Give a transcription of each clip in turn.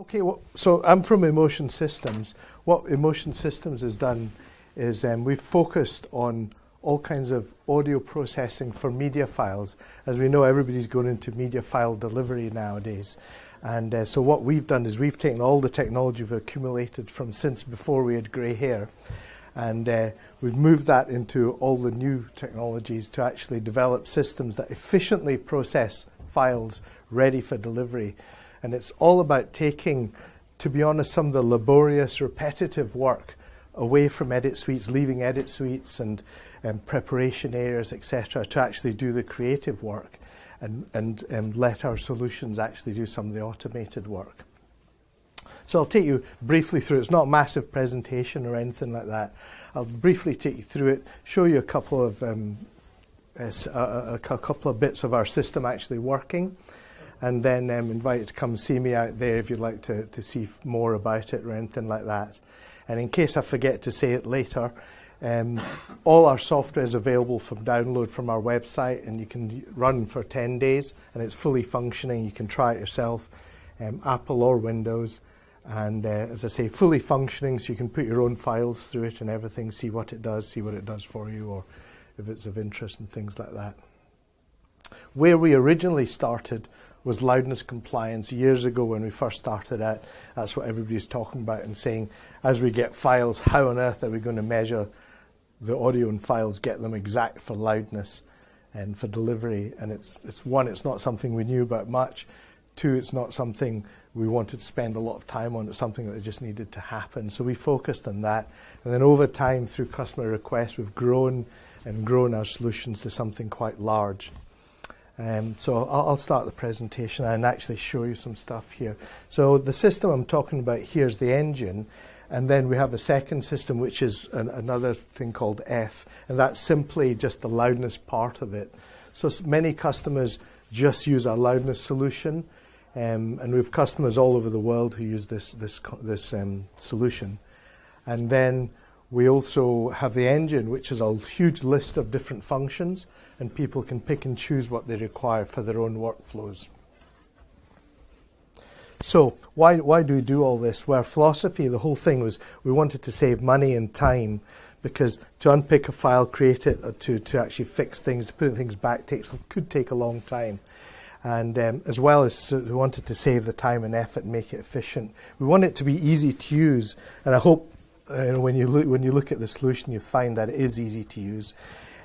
Okay, well, so I'm from Emotion Systems. What Emotion Systems has done is we've focused on all kinds of audio processing for media files. As we know, everybody's going into media file delivery nowadays. And so what we've done is we've taken all the technology we've accumulated from since before we had grey hair, and we've moved that into all the new technologies to actually develop systems that efficiently process files ready for delivery. And it's all about taking, to be honest, some of the laborious, repetitive work away from edit suites, leaving edit suites and preparation areas, etc., to actually do the creative work and let our solutions actually do some of the automated work. So I'll take you briefly through it. It's not a massive presentation or anything like that. I'll briefly take you through it, show you a couple of bits of our system actually working, and then invite you to come see me out there if you'd like to see more about it or anything like that. And in case I forget to say it later, all our software is available for download from our website, and you can run for 10 days, and it's fully functioning. You can try it yourself, Apple or Windows. And as I say, fully functioning, so you can put your own files through it and everything, see what it does for you, or if it's of interest and things like that. Where we originally started was loudness compliance years ago when we first started out. That's what everybody's talking about and saying, as we get files, how on earth are we going to measure the audio and files, get them exact for loudness and for delivery? And it's one, it's not something we knew about much. Two, it's not something we wanted to spend a lot of time on. It's something that just needed to happen. So we focused on that. And then over time, through customer requests, we've grown our solutions to something quite large. So I'll start the presentation and actually show you some stuff here. So the system I'm talking about here is the engine, and then we have a second system which is another thing called F, and that's simply just the loudness part of it. So many customers just use our loudness solution, and we have customers all over the world who use this solution. And then we also have the engine, which is a huge list of different functions, and people can pick and choose what they require for their own workflows. So why do we do all this? Well, our philosophy, the whole thing was we wanted to save money and time, because to unpick a file, create it, to actually fix things, to put things back could take a long time. And as well as we wanted to save the time and effort and make it efficient. We want it to be easy to use, and I hope when you look at the solution, you find that it is easy to use.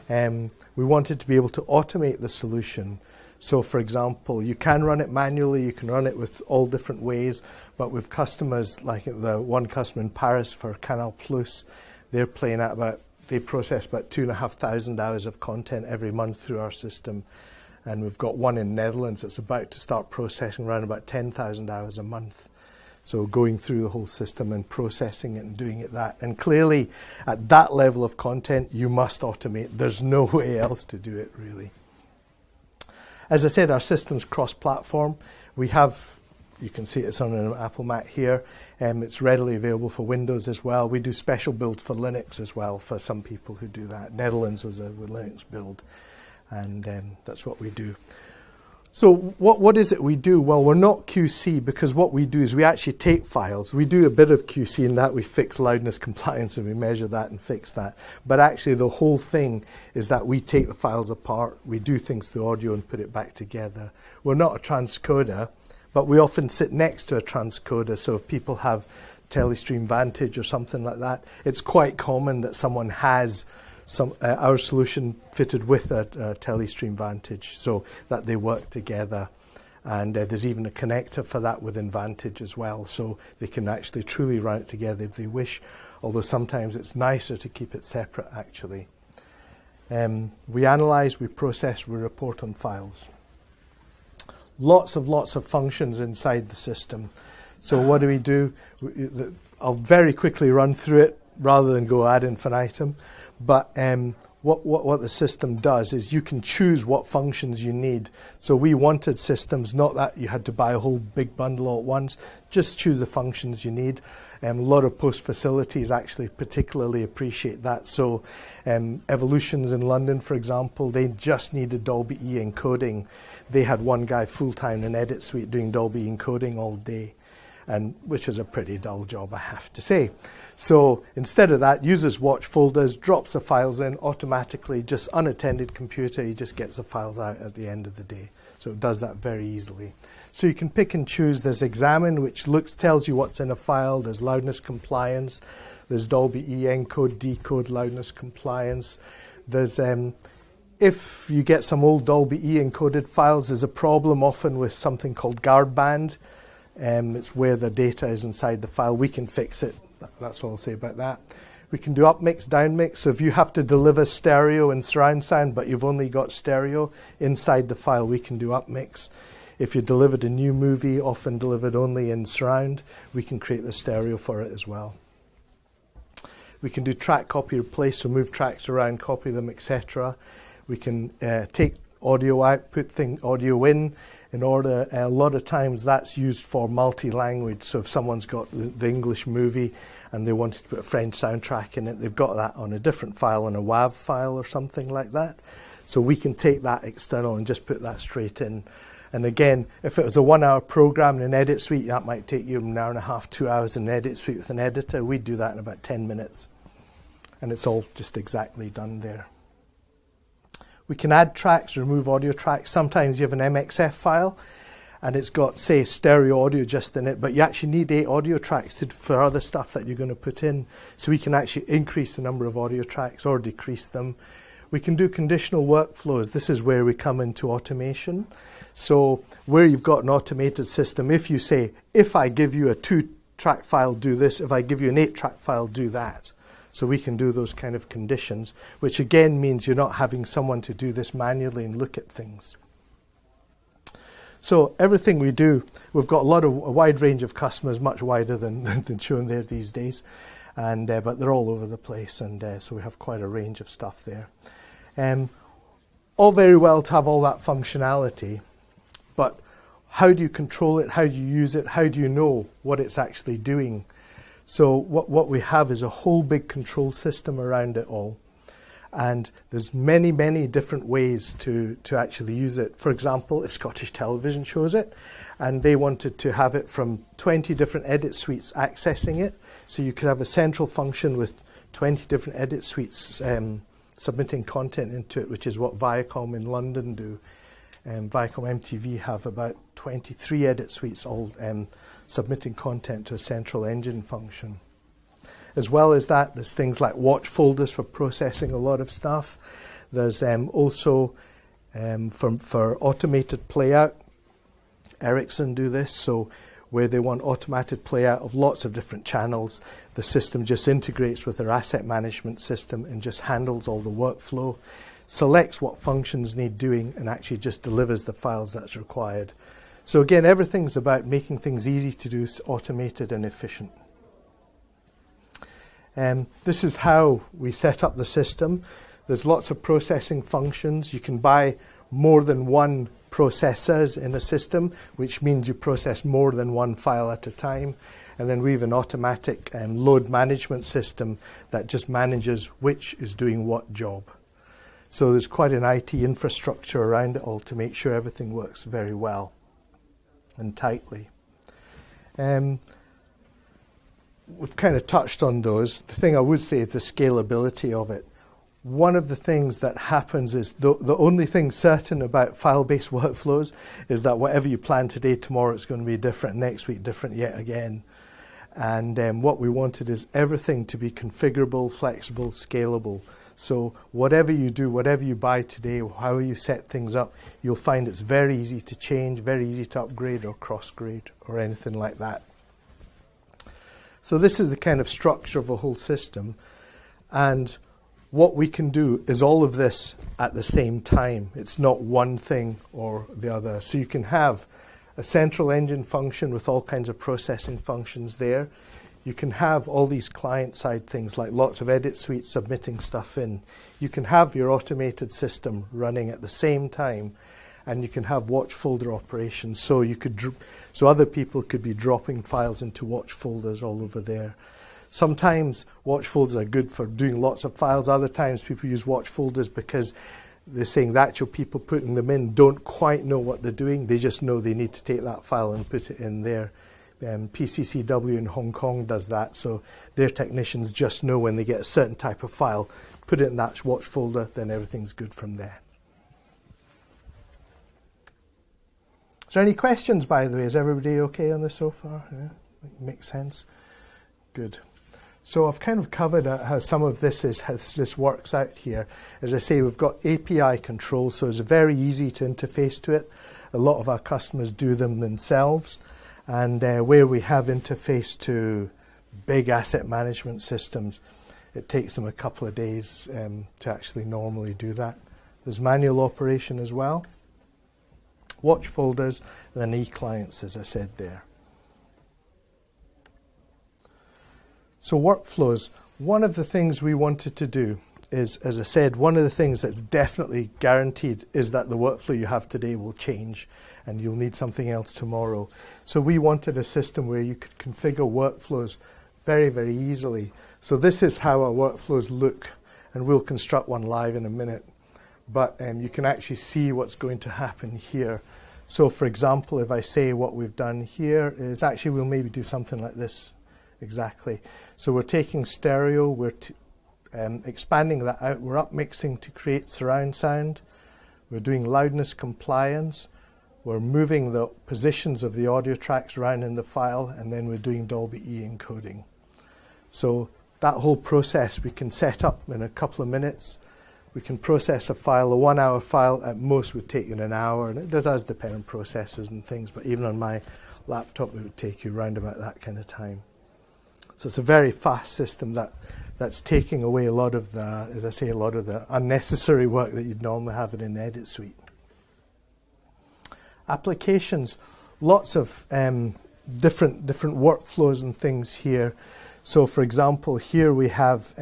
We wanted to be able to automate the solution. So, for example, you can run it manually, you can run it with all different ways, but with customers, like the one customer in Paris for Canal Plus, they process about 2,500 hours of content every month through our system. And we've got one in Netherlands that's about to start processing around about 10,000 hours a month. So going through the whole system and processing it and doing it that. And clearly, at that level of content, you must automate. There's no way else to do it, really. As I said, our system's cross-platform. We have, you can see it's on an Apple Mac here. It's readily available for Windows as well. We do special builds for Linux as well for some people who do that. Netherlands was a Linux build, and that's what we do. So what is it we do? Well, we're not QC, because what we do is we actually take files. We do a bit of QC in that we fix loudness compliance and we measure that and fix that. But actually the whole thing is that we take the files apart, we do things through audio and put it back together. We're not a transcoder, but we often sit next to a transcoder. So if people have Telestream Vantage or something like that, it's quite common that someone has our solution fitted with a Telestream Vantage, so that they work together. And there's even a connector for that within Vantage as well, so they can actually truly run it together if they wish, although sometimes it's nicer to keep it separate, actually. We analyze, we process, we report on files. Lots of functions inside the system. So what do? I'll very quickly run through it rather than go ad infinitum. But what the system does is you can choose what functions you need. So we wanted systems, not that you had to buy a whole big bundle all at once, just choose the functions you need. A lot of post facilities actually particularly appreciate that. So Evolutions in London, for example, they just needed Dolby E encoding. They had one guy full-time in Edit Suite doing Dolby encoding all day. and which is a pretty dull job, I have to say. So instead of that, uses watch folders, drops the files in automatically, just unattended computer, he just gets the files out at the end of the day. So it does that very easily. So you can pick and choose. There's examine, which tells you what's in a file. There's loudness compliance. There's Dolby E encode, decode, loudness compliance. There's if you get some old Dolby E encoded files, there's a problem often with something called guard band. It's where the data is inside the file. We can fix it. That's all I'll say about that. We can do upmix, downmix. So if you have to deliver stereo and surround sound, but you've only got stereo inside the file, we can do upmix. If you delivered a new movie, often delivered only in surround, we can create the stereo for it as well. We can do track, copy, replace, so move tracks around, copy them, etc. We can take audio out, put audio in order. A lot of times that's used for multi-language. So if someone's got the English movie and they wanted to put a French soundtrack in it, they've got that on a different file, on a WAV file or something like that. So we can take that external and just put that straight in. And again, if it was a 1 hour program in an edit suite, that might take you an hour and a half, 2 hours in an edit suite with an editor. We'd do that in about 10 minutes. And it's all just exactly done there. We can add tracks, remove audio tracks. Sometimes you have an MXF file and it's got, say, stereo audio just in it, but you actually need 8 audio tracks for other stuff that you're going to put in. So we can actually increase the number of audio tracks or decrease them. We can do conditional workflows. This is where we come into automation. So where you've got an automated system, if you say, if I give you a 2-track file, do this. If I give you an 8-track file, do that. So we can do those kind of conditions, which again means you're not having someone to do this manually and look at things. So everything we do, we've got a wide range of customers, much wider than shown there these days, and but they're all over the place, and so we have quite a range of stuff there. All very well to have all that functionality, but how do you control it? How do you use it? How do you know what it's actually doing? So what we have is a whole big control system around it all. And there's many, many different ways to actually use it. For example, if Scottish Television shows it, and they wanted to have it from 20 different edit suites accessing it, so you could have a central function with 20 different edit suites submitting content into it, which is what Viacom in London do. Viacom MTV have about 23 edit suites all submitting content to a central engine function. As well as that, there's things like watch folders for processing a lot of stuff. There's also for automated playout. Ericsson do this, so where they want automated playout of lots of different channels, the system just integrates with their asset management system and just handles all the workflow, selects what functions need doing, and actually just delivers the files that's required. So again, everything's about making things easy to do, automated and efficient. This is how we set up the system. There's lots of processing functions. You can buy more than one processors in a system, which means you process more than one file at a time. And then we have an automatic load management system that just manages which is doing what job. So there's quite an IT infrastructure around it all to make sure everything works very well and tightly. We've kind of touched on those. The thing I would say is the scalability of it. One of the things that happens is the only thing certain about file-based workflows is that whatever you plan today, tomorrow it's going to be different, next week different yet again. And what we wanted is everything to be configurable, flexible, scalable. So whatever you do, whatever you buy today, how you set things up, you'll find it's very easy to change, very easy to upgrade or cross-grade or anything like that. So this is the kind of structure of a whole system. And what we can do is all of this at the same time. It's not one thing or the other. So you can have a central engine function with all kinds of processing functions there. You can have all these client-side things like lots of edit suites submitting stuff in. You can have your automated system running at the same time, and you can have watch folder operations. So you could, so other people could be dropping files into watch folders all over there. Sometimes watch folders are good for doing lots of files. Other times people use watch folders because they're saying the actual people putting them in don't quite know what they're doing. They just know they need to take that file and put it in there. PCCW in Hong Kong does that, so their technicians just know when they get a certain type of file, put it in that watch folder, then everything's good from there. Is there any questions, by the way? Is everybody okay on this so far? Yeah, makes sense. Good. So I've kind of covered how some of this works out here. As I say, we've got API control, so it's very easy to interface to it. A lot of our customers do them themselves. And where we have interface to big asset management systems, it takes them a couple of days to actually normally do that. There's manual operation as well. Watch folders, and then e-clients, as I said there. So workflows, one of the things we wanted to do is, as I said, one of the things that's definitely guaranteed is that the workflow you have today will change and you'll need something else tomorrow. So we wanted a system where you could configure workflows very, very easily. So this is how our workflows look, and we'll construct one live in a minute. But you can actually see what's going to happen here. So for example, if I say what we've done here is actually we'll maybe do something like this exactly. So we're taking stereo, we're expanding that out, we're up mixing to create surround sound, we're doing loudness compliance, we're moving the positions of the audio tracks around in the file, and then we're doing Dolby E encoding. So that whole process we can set up in a couple of minutes. We can process a file, a 1 hour file at most would take you an hour, and it does depend on processes and things, but even on my laptop it would take you around about that kind of time. So it's a very fast system that's taking away a lot of the, as I say, a lot of the unnecessary work that you'd normally have in an edit suite. Applications, lots of different workflows and things here. So for example, here we have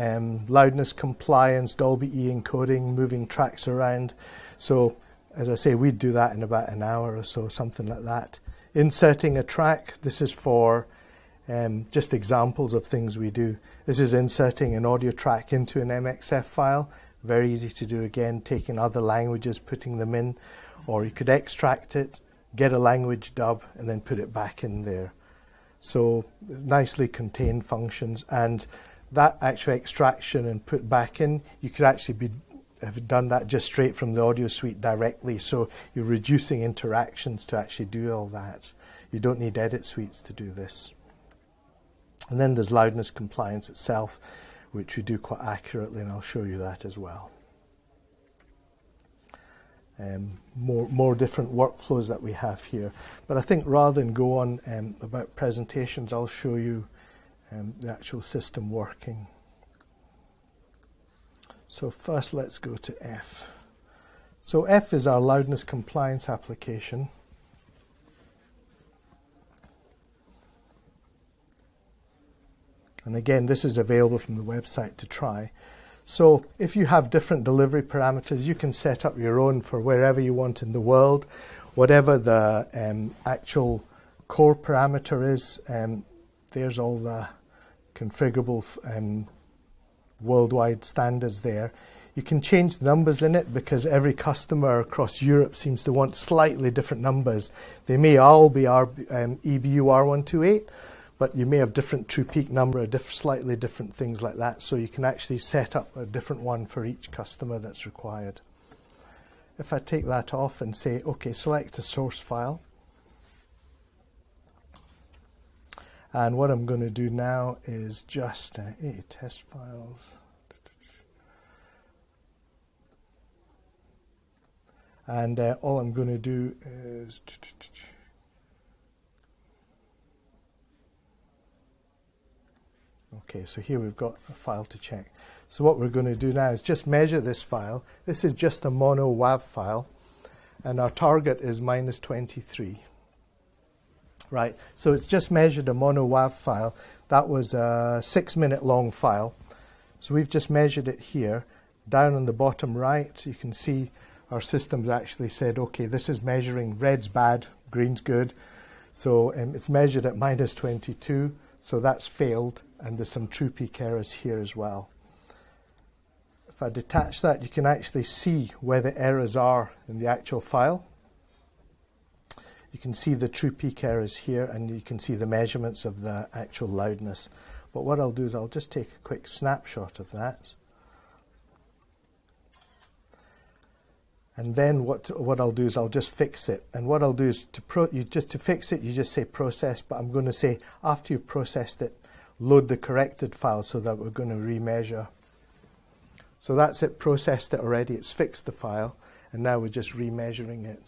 loudness compliance, Dolby E encoding, moving tracks around. So as I say, we'd do that in about an hour or so, something like that. Inserting a track, this is for just examples of things we do. This is inserting an audio track into an MXF file. Very easy to do again, taking other languages, putting them in. Or you could extract it, get a language dub, and then put it back in there. So nicely contained functions. And that actual extraction and put back in, you could actually have done that just straight from the audio suite directly. So you're reducing interactions to actually do all that. You don't need edit suites to do this. And then there's loudness compliance itself, which we do quite accurately, and I'll show you that as well. More different workflows that we have here. But I think rather than go on about presentations, I'll show you the actual system working. So first let's go to F. So F is our loudness compliance application. And again, this is available from the website to try. So if you have different delivery parameters, you can set up your own for wherever you want in the world. Whatever the actual core parameter is, there's all the configurable worldwide standards there. You can change the numbers in it because every customer across Europe seems to want slightly different numbers. They may all be EBU R128, but you may have different true peak number, slightly different things like that. So you can actually set up a different one for each customer that's required. If I take that off and say, OK, select a source file. And what I'm going to do now is just test files. And all I'm going to do is okay, so here we've got a file to check. So what we're going to do now is just measure this file. This is just a mono WAV file, and our target is -23. Right, so it's just measured a mono WAV file. That was a 6-minute long file. So we've just measured it here. Down on the bottom right, you can see our system's actually said, okay, this is measuring, red's bad, green's good. So it's measured at -22, so that's failed. And there's some true peak errors here as well. If I detach that, you can actually see where the errors are in the actual file. You can see the true peak errors here, and you can see the measurements of the actual loudness. But what I'll do is I'll just take a quick snapshot of that. And then what I'll do is I'll just fix it. And what I'll do is to fix it, you just say process, but I'm going to say after you've processed it, load the corrected file so that we're going to remeasure. So that's it, processed it already, it's fixed the file, and now we're just remeasuring it.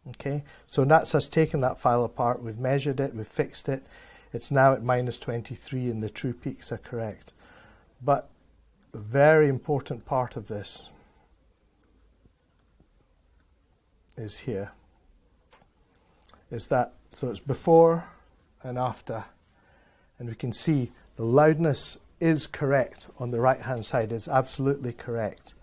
Okay, so that's us taking that file apart, we've measured it, we've fixed it, it's now at -23 and the true peaks are correct. But a very important part of this is here, is that, so it's before and after, and we can see the loudness is correct on the right hand side, it's absolutely correct,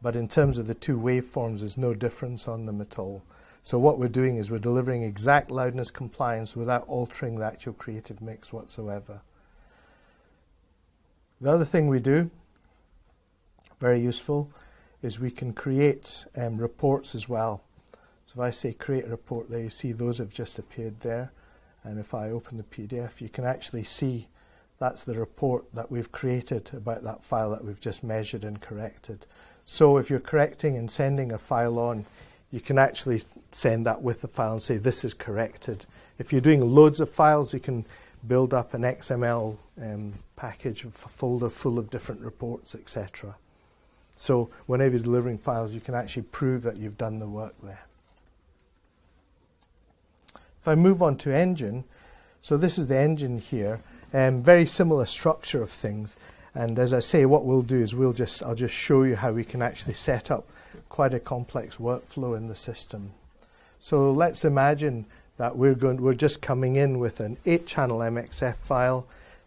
but in terms of the two waveforms there's no difference on them at all. So what we're doing is we're delivering exact loudness compliance without altering the actual creative mix whatsoever. The other thing we do, very useful, is we can create reports as well. So if I say create a report there, you see those have just appeared there. And if I open the PDF, you can actually see that's the report that we've created about that file that we've just measured and corrected. So if you're correcting and sending a file on, you can actually send that with the file and say this is corrected. If you're doing loads of files, you can build up an XML package, a folder full of different reports, etc. So whenever you're delivering files, you can actually prove that you've done the work there. If I move on to engine, so this is the engine here, very similar structure of things. And as I say, what we'll do is I'll just show you how we can actually set up quite a complex workflow in the system. So let's imagine that we're just coming in with an 8-channel MXF file,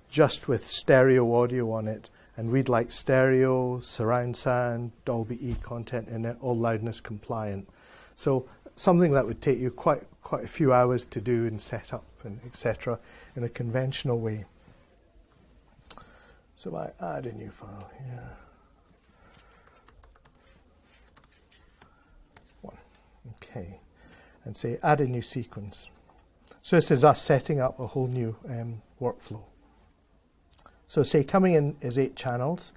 just with stereo audio on it, and we'd like stereo, surround sound, Dolby E content in it, all loudness compliant. So something that would take you quite a few hours to do and set up and etc. in a conventional way. So I add a new file here. Okay, and say add a new sequence. So this is us setting up a whole new workflow. So say coming in is 8 channels.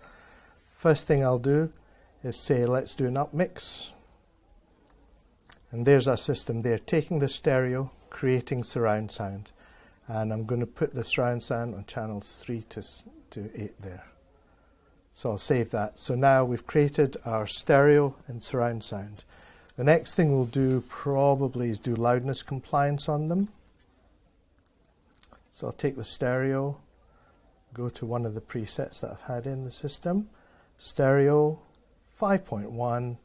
First thing I'll do is say let's do an upmix. And there's our system there, taking the stereo, creating surround sound. And I'm going to put the surround sound on channels 3 to 8 there. So I'll save that. So now we've created our stereo and surround sound. The next thing we'll do probably is do loudness compliance on them. So I'll take the stereo, go to one of the presets that I've had in the system, stereo 5.1,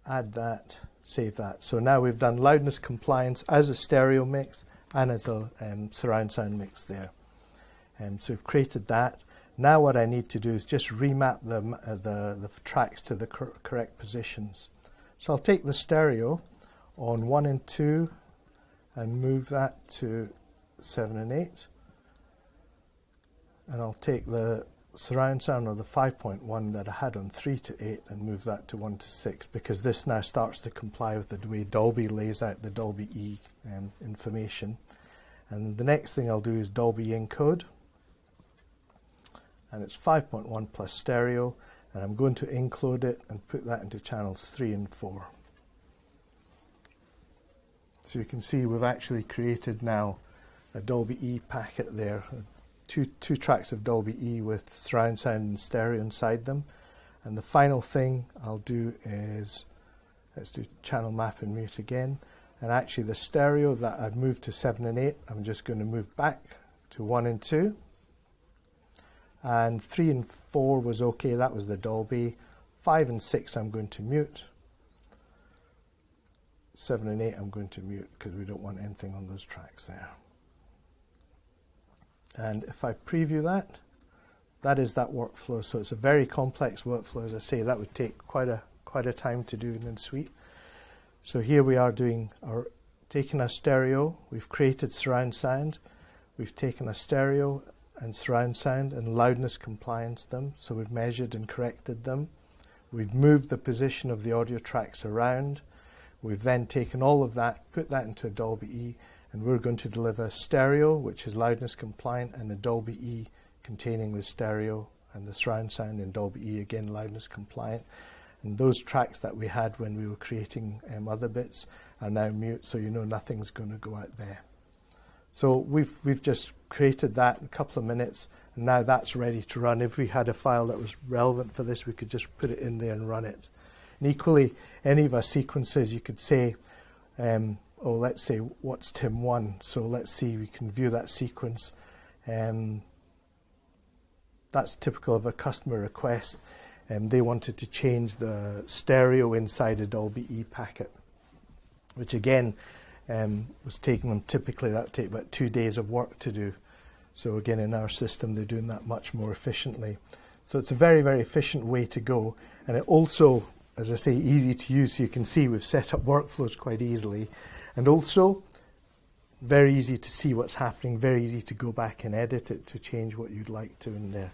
add that, save that. So now we've done loudness compliance as a stereo mix and as a surround sound mix there. So we've created that. Now what I need to do is just remap the tracks to the correct positions. So I'll take the stereo on 1 and 2 and move that to 7 and 8. And I'll take the surround sound, or the 5.1 that I had on 3 to 8, and move that to 1 to 6, because this now starts to comply with the way Dolby lays out the Dolby E information. And the next thing I'll do is Dolby encode. And it's 5.1 plus stereo. And I'm going to encode it and put that into channels 3 and 4. So you can see we've actually created now a Dolby E packet there. Two tracks of Dolby E with surround sound and stereo inside them. And the final thing I'll do is, let's do channel map and mute again. And actually the stereo that I'd moved to 7 and 8, I'm just going to move back to 1 and 2. And 3 and 4 was okay, that was the Dolby. 5 and 6 I'm going to mute. 7 and 8 I'm going to mute because we don't want anything on those tracks there. And if I preview that, that is that workflow. So it's a very complex workflow. As I say, that would take quite a time to do in Suite. So here we are taking a stereo, we've created surround sound, we've taken a stereo and surround sound and loudness compliance them, so we've measured and corrected them. We've moved the position of the audio tracks around. We've then taken all of that, put that into a Dolby E, and we're going to deliver stereo, which is loudness compliant, and a Dolby E containing the stereo and the surround sound in Dolby E, again loudness compliant. And those tracks that we had when we were creating other bits are now mute, so you know nothing's going to go out there. So we've just created that in a couple of minutes, and now that's ready to run. If we had a file that was relevant for this, we could just put it in there and run it. And equally, any of our sequences, you could say, let's say, what's Tim 1? So let's see, we can view that sequence. That's typical of a customer request. They wanted to change the stereo inside a Dolby E packet, which again was taking them, typically that would take about 2 days of work to do. So again, in our system, they're doing that much more efficiently. So it's a very, very efficient way to go. And it also, as I say, easy to use. So you can see we've set up workflows quite easily. And also, very easy to see what's happening, very easy to go back and edit it to change what you'd like to in there.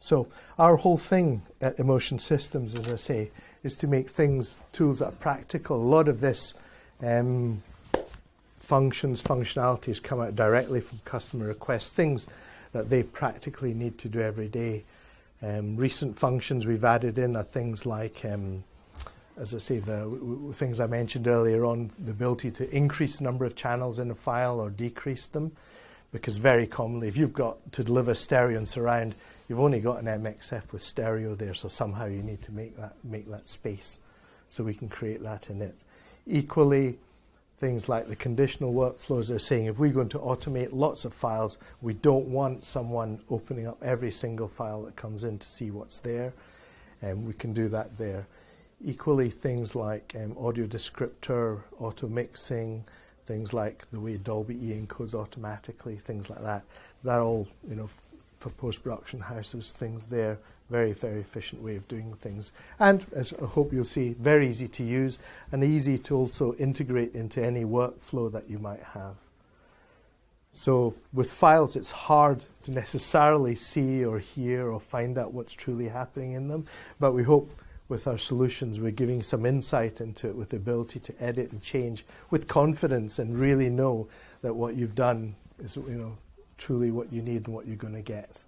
So our whole thing at Emotion Systems, as I say, is to make tools that are practical. A lot of this functionalities come out directly from customer requests, things that they practically need to do every day. Recent functions we've added in are things like, as I say, the things I mentioned earlier on, the ability to increase the number of channels in a file or decrease them. Because very commonly, if you've got to deliver stereo and surround, you've only got an MXF with stereo there, so somehow you need to make that space. So we can create that in it. Equally, things like the conditional workflows are saying, if we're going to automate lots of files, we don't want someone opening up every single file that comes in to see what's there, and we can do that there. Equally, things like audio descriptor, auto mixing, things like the way Dolby E encodes automatically, things like that. That all, for post-production houses, things there. Very, very efficient way of doing things. And, as I hope you'll see, very easy to use and easy to also integrate into any workflow that you might have. So with files, it's hard to necessarily see or hear or find out what's truly happening in them, but we hope with our solutions we're giving some insight into it with the ability to edit and change with confidence and really know that what you've done is truly what you need and what you're going to get.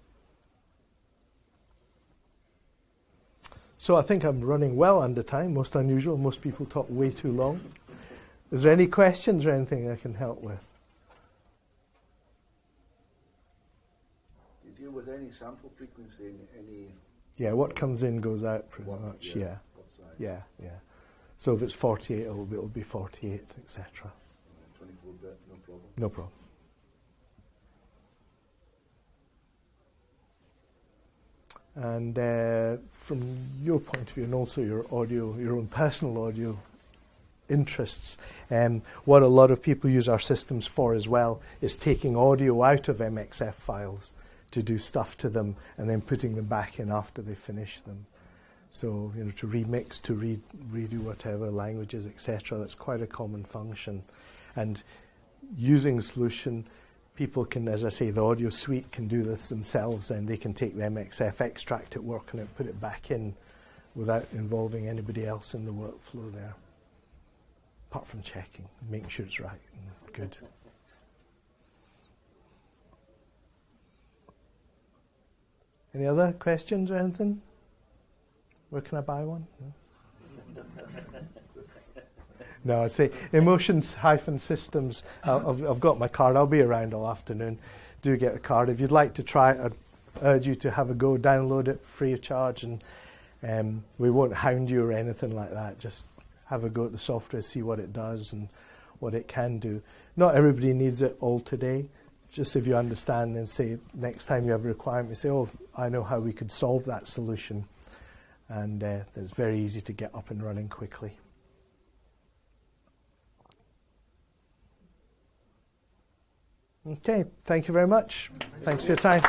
So I think I'm running well under time, most unusual. Most people talk way too long. Is there any questions or anything I can help with? Do you deal with any sample frequency, any... Yeah, what comes in goes out pretty much, yeah. Yeah. So if it's 48, it'll be 48, etc. 24-bit, no problem? No problem. And from your point of view, and also your own personal audio interests, what a lot of people use our systems for as well is taking audio out of MXF files to do stuff to them and then putting them back in after they finish them. So, to remix, to redo whatever languages, etc. That's quite a common function. And using the solution, people can, as I say, the audio suite can do this themselves, and they can take the MXF, extract it, work on it, put it back in without involving anybody else in the workflow there. Apart from checking, making sure it's right and good. Any other questions or anything? Where can I buy one? No, I'd say Emotions-Systems. I've got my card. I'll be around all afternoon. Do get the card. If you'd like to try it, I'd urge you to have a go, download it free of charge, and we won't hound you or anything like that. Just have a go at the software, see what it does and what it can do. Not everybody needs it all today. Just if you understand and say next time you have a requirement, you say, oh, I know how we could solve that solution. And it's very easy to get up and running quickly. Okay, thank you very much. Thanks for your time.